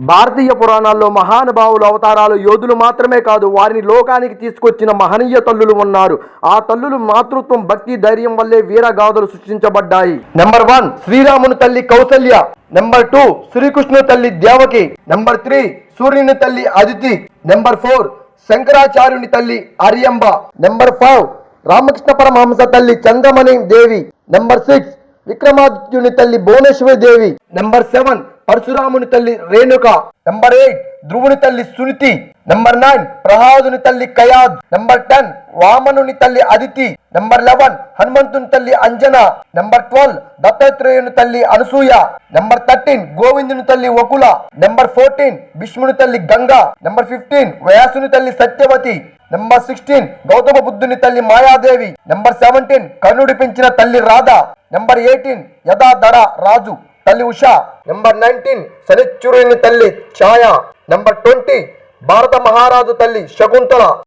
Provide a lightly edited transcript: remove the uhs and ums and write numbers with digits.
భారతీయ పురాణాల్లో మహానుభావులు అవతారాలు యోధులు మాత్రమే కాదు, వారిని లోకానికి తీసుకొచ్చిన మహనీయ తల్లులు ఉన్నారు. ఆ తల్లులు మాతృత్వం, భక్తి, ధైర్యం వల్లే వీరగాథలు సృష్టించబడ్డాయి. నెంబర్ 1 శ్రీరాముని తల్లి కౌసల్య. నెంబర్ 2 శ్రీకృష్ణు తల్లి దేవకి. నెంబర్ 3 సూర్యుని తల్లి అదితి. నెంబర్ 4 శంకరాచార్యుని తల్లి అర్యంబ. నెంబర్ 5 రామకృష్ణ పరమహంస తల్లి చంద్రమణి దేవి. నెంబర్ 6 విక్రమాదిత్యుని తల్లి భువనేశ్వరి దేవి. నెంబర్ 7 పరశురాముని తల్లి రేణుక. నెంబర్ 8 ధ్రువుని తల్లి సునితి. నెంబర్ 9 ప్రహ్లాదుని తల్లి కయాద్. నెంబర్ 10 వామనుని తల్లి అదితి. నెంబర్ 11 హనుమంతుని తల్లి అంజన. నెంబర్ 12 దత్తాత్రేయుని తల్లి అనసూయ. నెంబర్ 13 గోవిందుని తల్లి వకుల. నెంబర్ 14 భీష్ముని తల్లి గంగా. నెంబర్ 15 వ్యాసుని తల్లి సత్యవతి. నెంబర్ 16 గౌతమ బుద్ధుని తల్లి మాయాదేవి. నెంబర్ 17 కర్ణుడి పెంచిన తల్లి రాధ. నెంబర్ 18 యదాధర రాజు తల్లి ఉషా. నెంబర్ 19 శనిశ్చరుని తల్లి ఛాయ. నెంబర్ 20 భారత మహారాజు తల్లి శకుంతల.